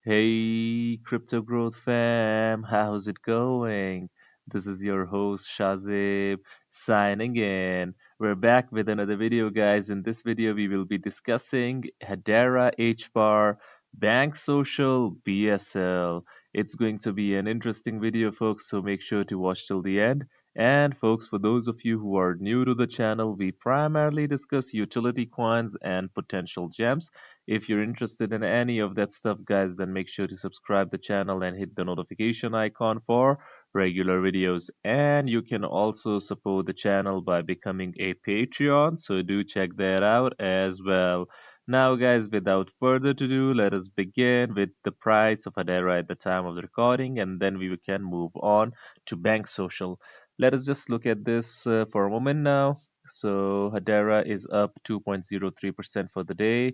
Hey, Crypto Growth fam, how's it going? This is your host Shazib signing in. We're back with another video, guys. In this video, we will be discussing Hedera Hbar, Bank Social, BSL. It's going to be an interesting video, folks, so make sure to watch till the end. And, folks, for those of you who are new to the channel, we primarily discuss utility coins and potential gems. If you're interested in any of that stuff, guys, then make sure to subscribe the channel and hit the notification icon for regular videos. And you can also support the channel by becoming a Patreon, so do check that out as well. Now, guys, without further ado, let us begin with the price of Hedera at the time of the recording, and then we can move on to Bank Social. Let us just look at this for a moment now. So Hedera is up 2.03% for the day.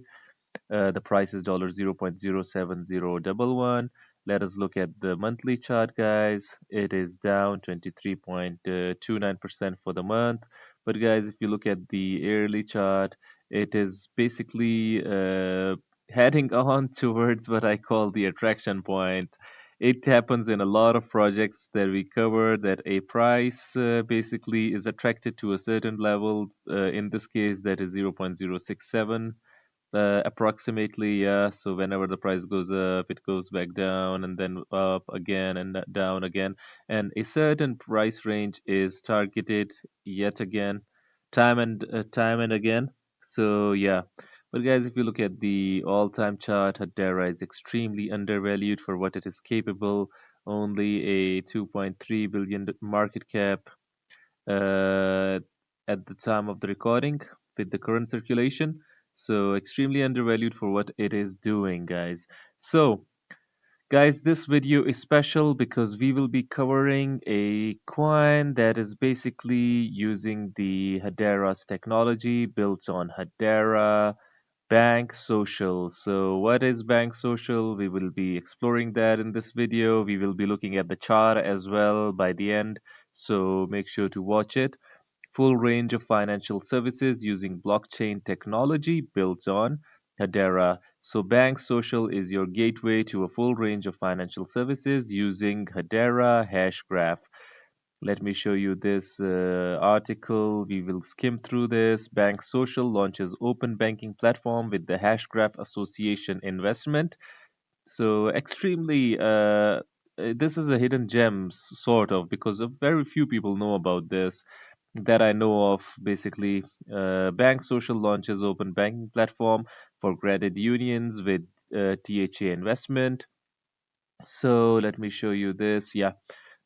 The price is $0.07011. Let us look at the monthly chart, guys. It is down 23.29% for the month. But guys, if you look at the yearly chart, it is basically heading on towards what I call the attraction point. It happens in a lot of projects that we cover that a price basically is attracted to a certain level. In this case, that is 0.067 approximately, yeah. So whenever the price goes up, it goes back down and then up again and down again. And a certain price range is targeted yet again, time and again. So yeah. But guys, if you look at the all-time chart, Hedera is extremely undervalued for what it is capable. Only a 2.3 billion market cap uh, at the time of the recording with the current circulation. So extremely undervalued for what it is doing, guys. So, guys, this video is special because we will be covering a coin that is basically using the Hedera's technology built on Hedera Bank Social. So, what is Bank Social? We will be exploring that in this video. We will be looking at the chart as well by the end. So, make sure to watch it. Full range of financial services using blockchain technology built on Hedera. So Bank Social is your gateway to a full range of financial services using Hedera Hashgraph. Let me show you this article. We will skim through this. Bank Social launches open banking platform with the Hashgraph Association investment. So extremely, this is a hidden gem, sort of, because of very few people know about this that I know of. Basically, Bank Social launches open banking platform for credit unions with THA investment. So let me show you this. Yeah.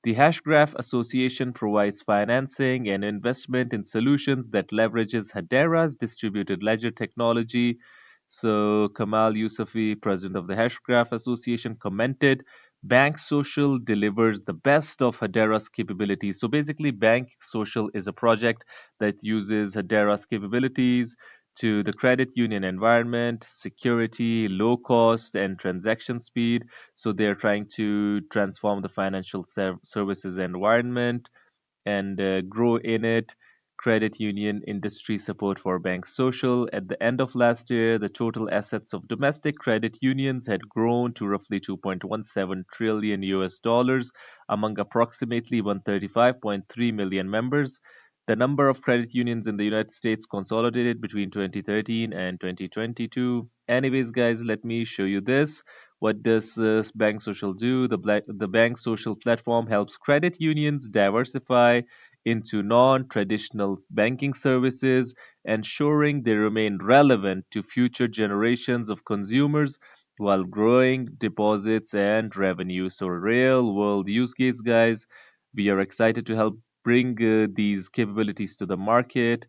The Hashgraph Association provides financing and investment in solutions that leverages Hedera's distributed ledger technology. So Kamal Yousafi, president of the Hashgraph Association, commented, Bank Social delivers the best of Hedera's capabilities. So basically, Bank Social is a project that uses Hedera's capabilities to the credit union environment, security, low cost, and transaction speed. So they're trying to transform the financial services environment and grow in it. Credit union industry support for Bank Social. At the end of last year, the total assets of domestic credit unions had grown to roughly 2.17 trillion US dollars among approximately 135.3 million members. The number of credit unions in the United States consolidated between 2013 and 2022. Anyways, guys, let me show you this. What does Bank Social do? The Bank Social platform helps credit unions diversify into non traditional banking services, ensuring they remain relevant to future generations of consumers while growing deposits and revenue. So, real world use case, guys. We are excited to help bring these capabilities to the market.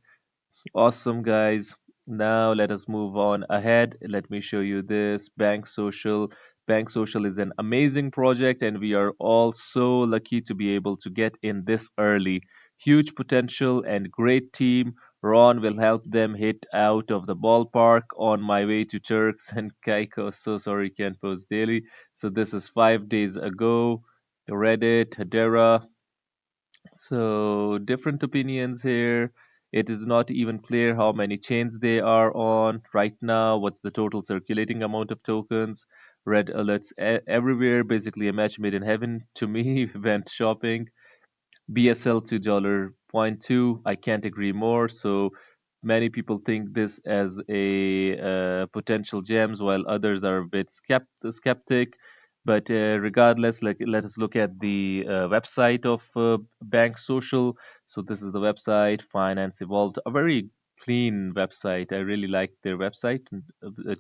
Awesome, guys. Now let us move on ahead. Let me show you this Bank Social. Bank Social is an amazing project, and we are all so lucky to be able to get in this early. Huge potential and great team. Ron will help them hit out of the ballpark on my way to Turks and Caicos. So sorry, can't post daily. So this is 5 days ago. Reddit, Hedera, so different opinions here. It is not even clear how many chains they are on right now. What's the total circulating amount of tokens? red alerts everywhere. Basically, a match made in heaven to me. Went shopping. BSL to $0.2. I can't agree more. So many people think this as a potential gems, while others are a bit skeptic. But regardless, like let us look at the website of Bank Social. So this is the website, Finance Evolved, a very clean website. I really like their website.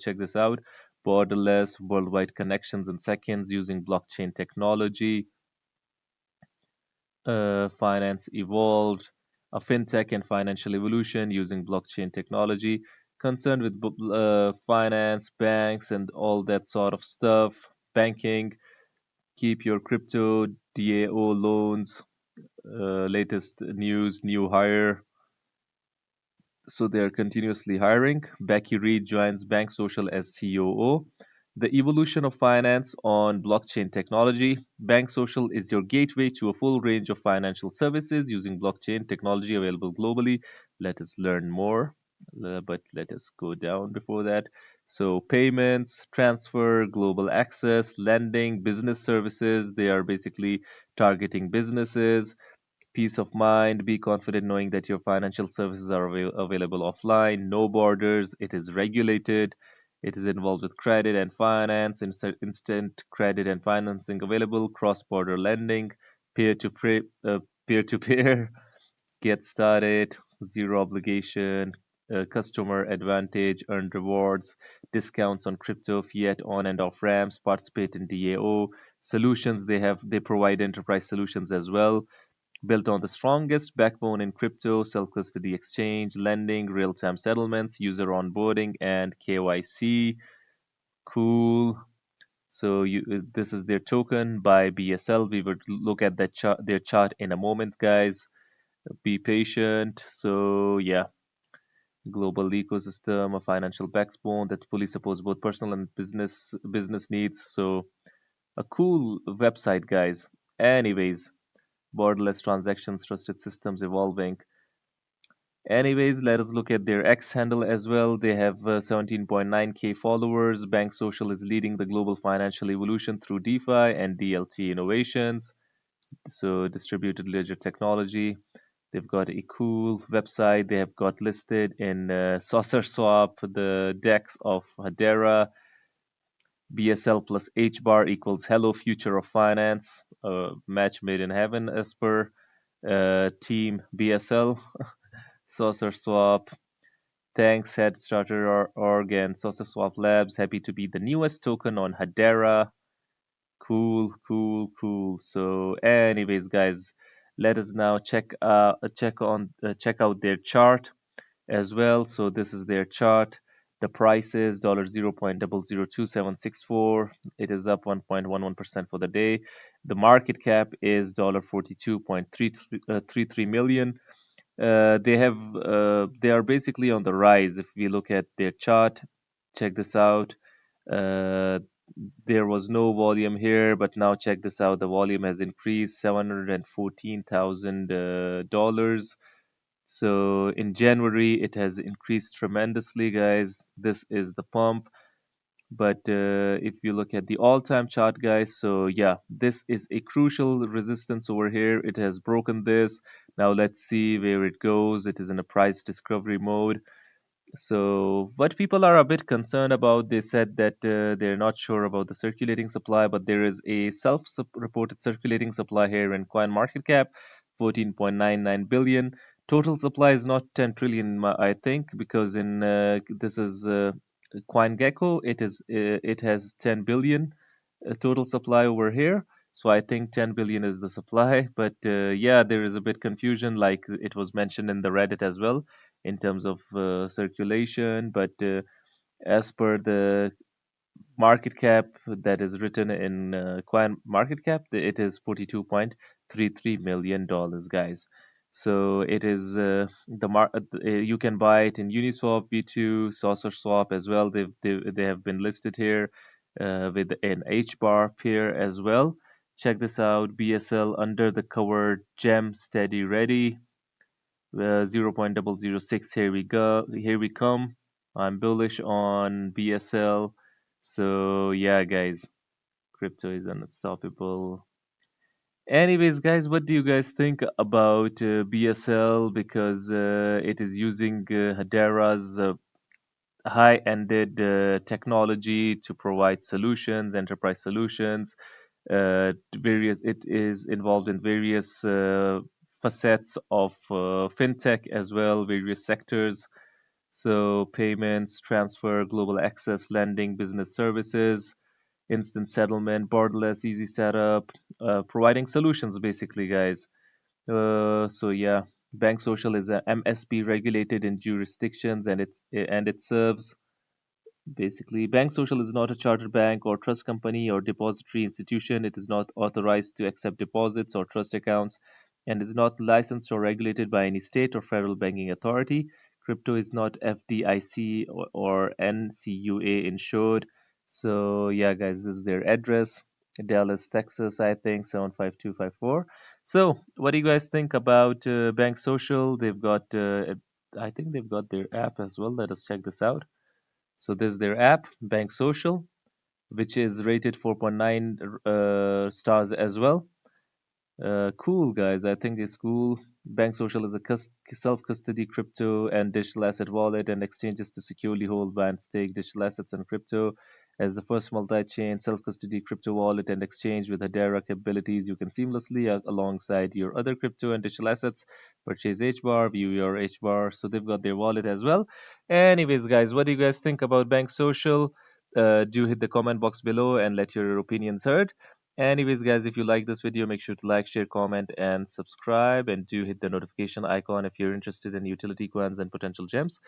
Check this out. Borderless worldwide connections in seconds using blockchain technology. Finance evolved, a fintech and financial evolution using blockchain technology, concerned with finance, banks, and all that sort of stuff. Banking, keep your crypto, DAO loans, latest news, new hire. So they're continuously hiring. Becky Reed joins Bank Social as COO. The evolution of finance on blockchain technology. Bank Social is your gateway to a full range of financial services using blockchain technology available globally. Let us learn more, but let us go down before that. So, payments, transfer, global access, lending, business services. They are basically targeting businesses. Peace of mind, be confident knowing that your financial services are available offline, no borders, it is regulated, it is involved with credit and finance, instant credit and financing available, cross border lending, peer to peer to peer, get started, zero obligation, customer advantage, earn rewards, discounts on crypto, fiat on and off ramps, participate in DAO. Solutions they provide enterprise solutions as well, built on the strongest backbone in crypto, self-custody exchange, lending, real-time settlements, user onboarding, and KYC. Cool. So this is their token by BSL. We will look at that their chart in a moment, guys. Be patient. So yeah, global ecosystem, a financial backbone that fully supports both personal and business needs. So a cool website, guys. Anyways, borderless transactions, trusted systems evolving. Anyways, let us look at their X handle as well. They have 17.9K followers. Bank Social is leading the global financial evolution through DeFi and DLT innovations. So, distributed ledger technology. They've got a cool website. They have got listed in Saucer Swap, the DEX of Hedera. BSL plus H bar equals Hello Future of Finance. Match made in heaven as per Team BSL. Saucer Swap. Thanks, Head Starter org and Saucer Swap Labs. Happy to be the newest token on Hedera. Cool, cool, cool. So, anyways, guys, let us now check out their chart as well. So this is their chart. The price is $0.002764. It is up 1.11% for the day. The market cap is $42.33 million. They are basically on the rise. If we look at their chart, check this out. Uh, there was no volume here, but now check this out. The volume has increased $714,000. So in January, it has increased tremendously, guys. This is the pump. But if you look at the all-time chart, guys, so yeah, this is a crucial resistance over here. It has broken this. Now let's see where it goes. It is in a price discovery mode. So, what people are a bit concerned about, they said that they're not sure about the circulating supply, but there is a self-reported circulating supply here in CoinMarketCap, 14.99 billion. Total supply is not 10 trillion, I think, because in this is CoinGecko, it has 10 billion total supply over here. So I think 10 billion is the supply, but yeah, there is a bit confusion, like it was mentioned in the Reddit as well in terms of circulation. But as per the market cap that is written in Coin Market Cap, it is $42.33 million, guys. So it is you can buy it in Uniswap, B2, Saucer Swap as well. They have been listed here with an H bar pair as well. Check this out, BSL under the cover gem steady ready. 0.006. Here we go. Here we come. I'm bullish on BSL. So yeah, guys, crypto is unstoppable. Anyways, guys, what do you guys think about BSL? Because it is using Hedera's high-ended technology to provide solutions, enterprise solutions. Various It is involved in various facets of fintech as well, various sectors. So payments, transfer, global access, lending, business services, instant settlement, borderless, easy setup, providing solutions basically, guys. So yeah, Bank Social is a MSP regulated in jurisdictions, and it serves. Basically, Bank Social is not a chartered bank or trust company or depository institution. It is not authorized to accept deposits or trust accounts and is not licensed or regulated by any state or federal banking authority. Crypto is not FDIC or NCUA insured. So, yeah, guys, this is their address, Dallas, Texas, I think, 75254. So, what do you guys think about Bank Social? I think they've got their app as well. Let us check this out. So there's their app, Bank Social, which is rated 4.9 stars as well. Cool, guys. I think it's cool. Bank Social is a self-custody crypto and digital asset wallet and exchanges to securely hold, buy, and stake digital assets and crypto. As the first multi-chain self-custody crypto wallet and exchange with Hedera capabilities, you can seamlessly, alongside your other crypto and digital assets, purchase HBAR, view your HBAR. So they've got their wallet as well. Anyways, guys, what do you guys think about Bank Social? Do hit the comment box below and let your opinions heard. Anyways, guys, if you like this video, make sure to like, share, comment, and subscribe. And do hit the notification icon if you're interested in utility coins and potential gems.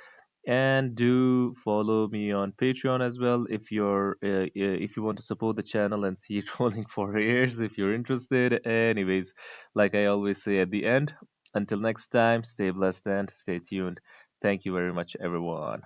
And do follow me on Patreon as well if you want to support the channel and see it rolling for years if you're interested. Anyways, like I always say at the end, until next time, stay blessed and stay tuned. Thank you very much, everyone.